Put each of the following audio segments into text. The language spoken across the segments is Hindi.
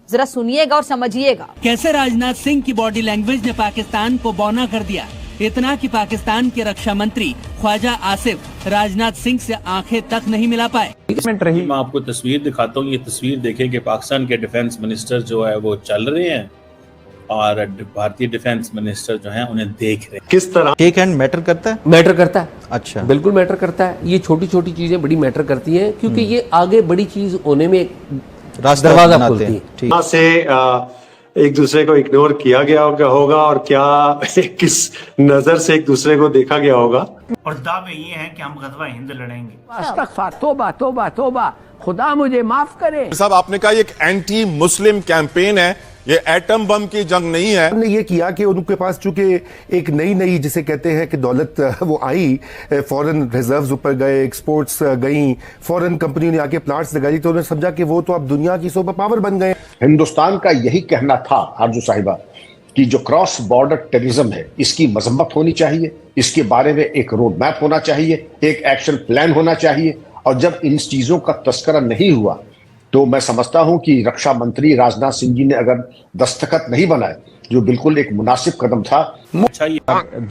जरा सुनिएगा और समझिएगा। कैसे राजनाथ सिंह की बॉडी लैंग्वेज ने पाकिस्तान को बौना कर दिया। इतना कि पाकिस्तान के रक्षा मंत्री ख्वाजा आसिफ राजनाथ सिंह से आंखें तक नहीं मिला पाए। मैं आपको तस्वीर दिखाता हूँ, ये तस्वीर देखें कि पाकिस्तान के डिफेंस मिनिस्टर जो है वो चल रहे हैं और भारतीय डिफेंस मिनिस्टर जो हैं उन्हें देख रहे हैं। किस तरह शेक हैंड मैटर करता है? मैटर करता है, अच्छा, बिल्कुल मैटर करता है। ये छोटी छोटी चीजें बड़ी मैटर करती हैं, क्योंकि ये आगे बड़ी चीज होने में रास्ता दरवाजा बनाते खोलती हैं। है। ठीक। से एक दूसरे को इग्नोर किया गया होगा और क्या किस नजर से एक दूसरे को देखा गया होगा। और दावे ये हैं कि हम गज़वा हिंद लड़ेंगे। अस्तगफार, तौबा तौबा तौबा, खुदा मुझे माफ करे। साहब आपने कहा ये एक एंटी मुस्लिम कैंपेन है, ये एटम बम की जंग नहीं है। हमने ये किया कि उनके पास चूंकि एक नई जिसे कहते हैं कि दौलत वो आई, फॉरेन रिजर्व्स ऊपर गए, एक्सपोर्ट्स गई, फॉरेन कंपनियों ने आके प्लांट्स लगाई, तो उन्होंने समझा कि वो तो अब दुनिया की सुपर पावर बन गए। हिंदुस्तान का यही कहना था आरजू साहिबा कि जो क्रॉस बॉर्डर टेररिज्म है इसकी मजम्मत होनी चाहिए, इसके बारे में एक रोड मैप होना चाहिए, एक एक्शन प्लान होना चाहिए। और जब इन चीजों का तस्करा नहीं हुआ तो मैं समझता हूं कि रक्षा मंत्री राजनाथ सिंह जी ने अगर दस्तखत नहीं बनाए, जो बिल्कुल एक मुनासिब कदम था। अच्छा, ये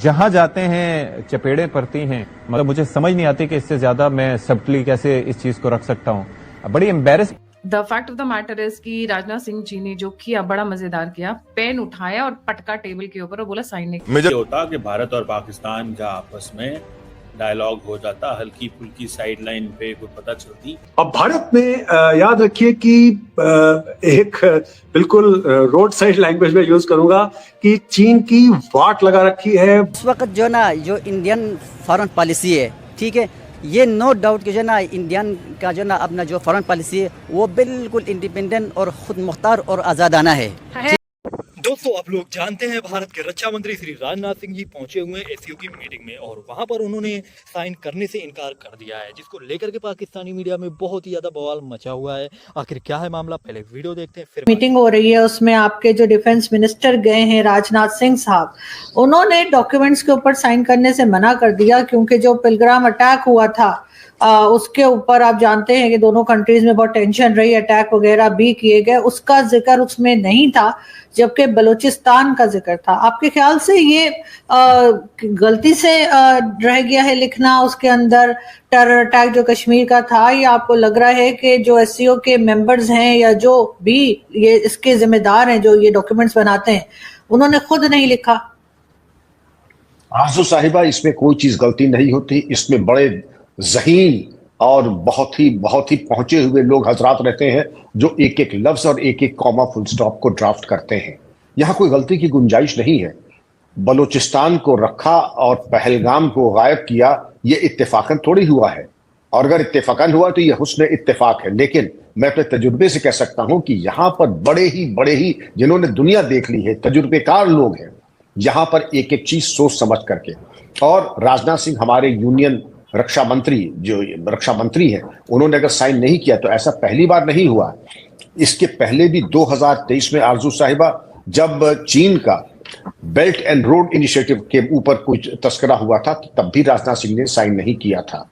जहां जाते हैं चपेड़े पड़ती हैं, मतलब मुझे समझ नहीं आती कि इससे ज्यादा मैं सबटली कैसे इस चीज को रख सकता हूं। बड़ी embarrass the fact of the matter is कि राजनाथ सिंह जी ने जो किया बड़ा मजेदार किया, पेन उठाया और पटका टेबल के ऊपर और बोला साइन नहीं। मुझे होता कि भारत और पाकिस्तान का आपस में डायलॉग हो जाता, हल्की फुल्की साइडलाइन पे कोई पता चलती। अब भारत में याद रखिए कि एक बिल्कुल रोड साइड लैंग्वेज में यूज करूंगा कि चीन की वाट लगा रखी है। इस वक्त जो ना जो इंडियन फॉरेन पॉलिसी है, ठीक है, ये नो डाउट कि जो ना इंडियन का जो ना अपना जो फॉरेन पॉलिसी है वो बिल्कुल इंडिपेंडेंट और खुद मुख्तार और आज़ादाना है। दोस्तों, आप लोग जानते हैं भारत के रक्षा मंत्री श्री राजनाथ सिंह जी पहुंचे हुए हैं एससीओ की मीटिंग में और वहां पर उन्होंने साइन करने से इनकार कर दिया है, जिसको लेकर के पाकिस्तानी मीडिया में बहुत ही ज्यादा बवाल मचा हुआ है। आखिर क्या है मामला, पहले वीडियो देखते हैं फिर। मीटिंग हो रही है, उसमें आपके जो डिफेंस मिनिस्टर गए हैं राजनाथ सिंह साहब, उन्होंने डॉक्यूमेंट्स के ऊपर साइन करने से मना कर दिया, क्योंकि जो पिलग्राम अटैक हुआ था उसके ऊपर आप जानते हैं कि दोनों कंट्रीज में बहुत टेंशन रही, अटैक वगैरह भी किए गए, उसका जिक्र उसमें नहीं था, जबकि बलूचिस्तान का जिक्र था। आपके ख्याल से ये गलती से रह गया है लिखना उसके अंदर टेरर अटैक जो कश्मीर का था, या आपको लग रहा है कि जो एससीओ के मेंबर्स हैं या जो भी ये इसके जिम्मेदार हैं जो ये डॉक्यूमेंट्स बनाते हैं, उन्होंने खुद नहीं लिखा? आरजू साहिबा, इसमें कोई चीज गलती नहीं होती। इसमें बड़े ज़हीन और बहुत ही पहुंचे हुए लोग हजरात रहते हैं जो एक एक लफ्ज और एक एक कॉमा फुल स्टॉप को ड्राफ्ट करते हैं। यहाँ कोई गलती की गुंजाइश नहीं है। बलूचिस्तान को रखा और पहलगाम को गायब किया, ये इत्तेफाकन थोड़ी हुआ है, और अगर इत्तेफाकन हुआ तो ये हुस्न इत्तेफाक है। लेकिन मैं अपने तजुर्बे से कह सकता हूं कि यहाँ पर बड़े ही जिन्होंने दुनिया देख ली है, तजुर्बेकार लोग हैं, यहाँ पर एक एक चीज सोच समझ करके। और राजनाथ सिंह हमारे यूनियन रक्षा मंत्री हैं, उन्होंने अगर साइन नहीं किया तो ऐसा पहली बार नहीं हुआ। इसके पहले भी 2023 में आरजू साहिबा, जब चीन का बेल्ट एंड रोड इनिशिएटिव के ऊपर कुछ तस्करा हुआ था, तब भी राजनाथ सिंह ने साइन नहीं किया था,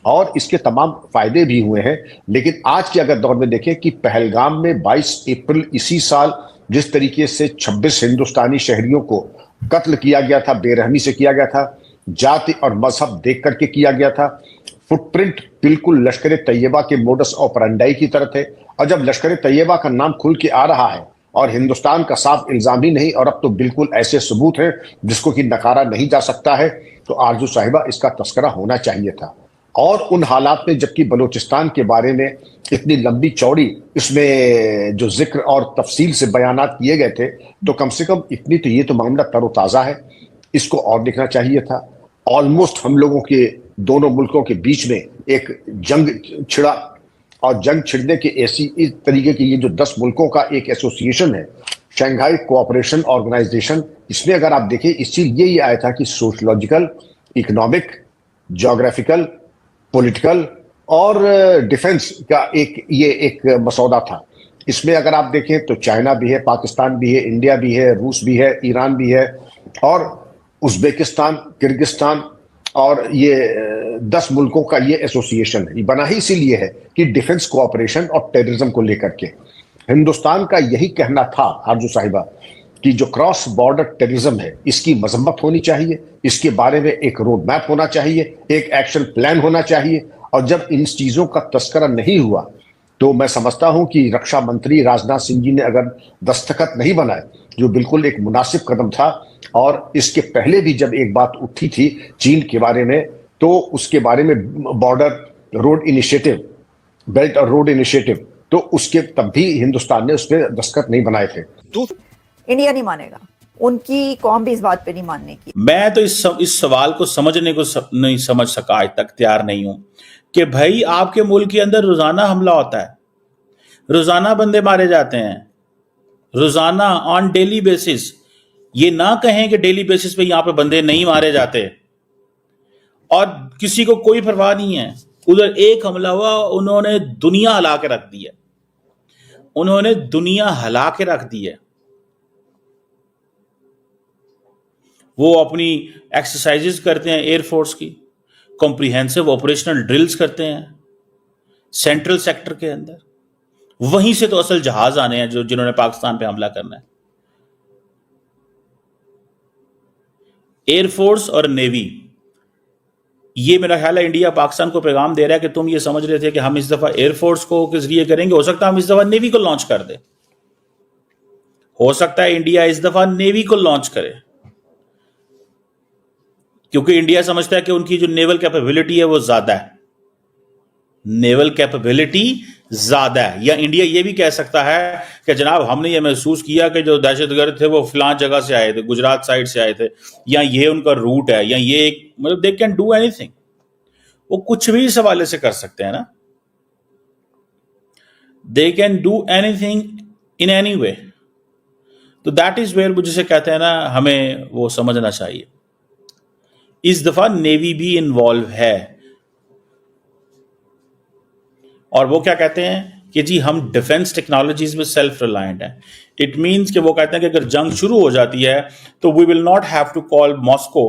और इसके तमाम फायदे भी हुए हैं। लेकिन आज के अगर दौर में देखें कि पहलगाम में 22 अप्रैल इसी साल जिस तरीके से 26 हिंदुस्तानी शहरियों को कत्ल किया गया था, बेरहमी से किया गया था, जाति और मजहब देख करके किया गया था, फुटप्रिंट बिल्कुल लश्कर तैयबा के मोडस ऑपरेंडाई की तरह थे। और जब लश्कर तैयबा का नाम खुल के आ रहा है और हिंदुस्तान का साफ इल्जाम ही नहीं, और अब तो बिल्कुल ऐसे सबूत हैं जिसको कि नकारा नहीं जा सकता है, तो आरजू साहिबा इसका तस्करा होना चाहिए था। और उन हालात में जबकि बलूचिस्तान के बारे में इतनी लंबी चौड़ी इसमें जो जिक्र और तफसील से बयानात किए गए थे, तो कम से कम इतनी तो ये तो मामला तरोताज़ा है, इसको और लिखना चाहिए था। ऑलमोस्ट हम लोगों के दोनों मुल्कों के बीच में एक जंग छिड़ा, और जंग छिड़ने के ऐसी इस तरीके की ये जो 10 मुल्कों का एक एसोसिएशन है, शंघाई कोऑपरेशन ऑर्गेनाइजेशन, इसमें अगर आप देखें इस चीज ये आया था कि सोशलॉजिकल, इकोनॉमिक, ज्योग्राफिकल, पॉलिटिकल और डिफेंस का एक मसौदा था। इसमें अगर आप देखें तो चाइना भी है, पाकिस्तान भी है, इंडिया भी है, रूस भी है, ईरान भी है, और उज़्बेकिस्तान, किर्गिस्तान, और ये 10 मुल्कों का ये एसोसिएशन है। ये बना ही इसीलिए है कि डिफेंस कोऑपरेशन और टेररिज्म को लेकर के। हिंदुस्तान का यही कहना था आरजू साहिबा कि जो क्रॉस बॉर्डर टेररिज्म है इसकी मजम्मत होनी चाहिए, इसके बारे में एक रोड मैप होना चाहिए, एक एक्शन प्लान होना चाहिए। और जब इन चीजों का तस्करा नहीं हुआ तो मैं समझता हूं कि रक्षा मंत्री राजनाथ सिंह जी ने अगर दस्तखत नहीं बनाए, जो बिल्कुल एक मुनासिब कदम था, और इसके पहले भी जब एक बात उठी थी चीन के बारे में, तो उसके बारे में बॉर्डर रोड इनिशिएटिव, बेल्ट और रोड इनिशिएटिव, तो उसके तब भी हिंदुस्तान ने उस पर दस्तखत नहीं बनाए थे। इंडिया नहीं मानेगा, उनकी कौम भी इस बात पे नहीं मानने की। मैं तो इस सवाल को समझने को नहीं समझ सका, आज तक तैयार नहीं हूं कि भाई आपके मुल्क के अंदर रोजाना हमला होता है, रोजाना बंदे मारे जाते हैं, रोजाना ऑन डेली बेसिस। ये ना कहें कि डेली बेसिस पे यहां पे बंदे नहीं मारे जाते और किसी को कोई परवाह नहीं है। उधर एक हमला हुआ, उन्होंने दुनिया हिला के रख दी है, उन्होंने दुनिया हिला के रख दी है। वो अपनी एक्सरसाइजेस करते हैं एयरफोर्स की, कॉम्प्रिहेंसिव ऑपरेशनल ड्रिल्स करते हैं सेंट्रल सेक्टर के अंदर। वहीं से तो असल जहाज आने हैं जो जिन्होंने पाकिस्तान पे हमला करना है। एयरफोर्स और नेवी, ये मेरा ख्याल है इंडिया पाकिस्तान को पैगाम दे रहा है कि तुम ये समझ रहे थे कि हम इस दफा एयरफोर्स को किस लिए करेंगे, हो सकता है हम इस दफा नेवी को लॉन्च कर दे, हो सकता है इंडिया इस दफा नेवी को लॉन्च करे, क्योंकि इंडिया समझता है कि उनकी जो नेवल कैपेबिलिटी है वो ज्यादा है, नेवल कैपेबिलिटी ज्यादा है। या इंडिया ये भी कह सकता है कि जनाब हमने ये महसूस किया कि जो दहशतगर्द थे वो फलां जगह से आए थे, गुजरात साइड से आए थे, या ये उनका रूट है, या ये एक, मतलब दे कैन डू एनीथिंग, वो कुछ भी इस हवाले से कर सकते हैं ना, they can do anything in any way. तो दैट इज वेयर, जिसे कहते हैं ना, हमें वो समझना चाहिए। इस दफा नेवी भी इन्वॉल्व है और वो क्या कहते हैं कि जी हम डिफेंस टेक्नोलॉजीज में सेल्फ रिलायंट हैं। इट मींस कि वो कहते हैं कि अगर जंग शुरू हो जाती है तो we will not have to call Moscow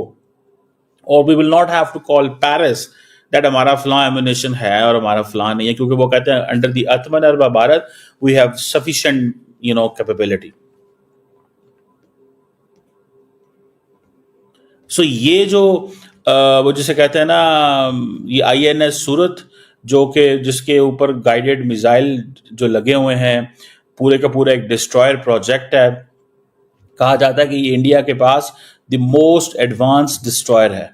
और we will not have to call Paris that हमारा फलां एमुनेशन है और हमारा फलां नहीं है, क्योंकि वो कहते हैं under the Atmanirbhar Bharat we have sufficient capability. So ये जो वो जिसे कहते हैं ना, ये INS सूरत, जो कि जिसके ऊपर गाइडेड मिसाइल जो लगे हुए हैं, पूरे का पूरा एक डिस्ट्रॉयर प्रोजेक्ट है। कहा जाता है कि ये इंडिया के पास द मोस्ट एडवांस्ड डिस्ट्रॉयर है।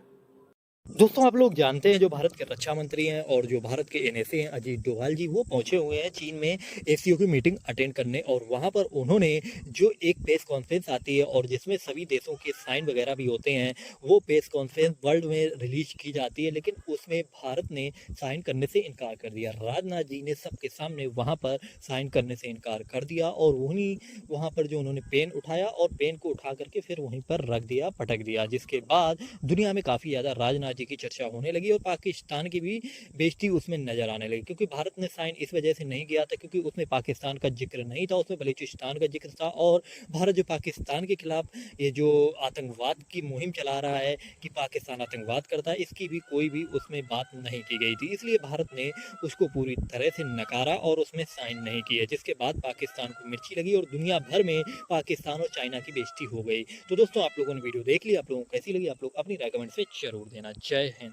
दोस्तों आप लोग जानते हैं जो भारत के रक्षा मंत्री हैं और जो भारत के NSA हैं अजीत डोभाल जी, वो पहुंचे हुए हैं चीन में ACO की मीटिंग अटेंड करने, और वहां पर उन्होंने जो एक प्रेस कॉन्फ्रेंस आती है और जिसमें सभी देशों के साइन वगैरह भी होते हैं, वो प्रेस कॉन्फ्रेंस वर्ल्ड में रिलीज की जाती है, लेकिन उसमें भारत ने साइन करने से इनकार कर दिया। राजनाथ जी ने सबके सामने वहाँ पर साइन करने से इनकार कर दिया और वहीं वहाँ पर जो उन्होंने पेन उठाया और पेन को उठा करके फिर वहीं पर रख दिया, पटक दिया, जिसके बाद दुनिया में काफ़ी ज़्यादा राजनाथ की चर्चा होने लगी और पाकिस्तान की भी बेइज्जती उसमें नजर आने लगी, क्योंकि भारत ने साइन इस वजह से नहीं किया था क्योंकि उसमें पाकिस्तान का जिक्र नहीं था, उसमें बलूचिस्तान का जिक्र था। और भारत जो पाकिस्तान के खिलाफ ये जो आतंकवाद की मुहिम चला रहा है कि पाकिस्तान आतंकवाद करता है, इसकी भी कोई भी उसमें बात नहीं की गई थी, इसलिए भारत ने उसको पूरी तरह से नकारा और उसमें साइन नहीं किया, जिसके बाद पाकिस्तान को मिर्ची लगी और दुनिया भर में पाकिस्तान और चाइना की बेइज्जती हो गई। तो दोस्तों आप लोगों ने वीडियो देख ली, आप लोगों को कैसी लगी, आप लोग अपनी राय कमेंट से जरूर देना। जय हिंद।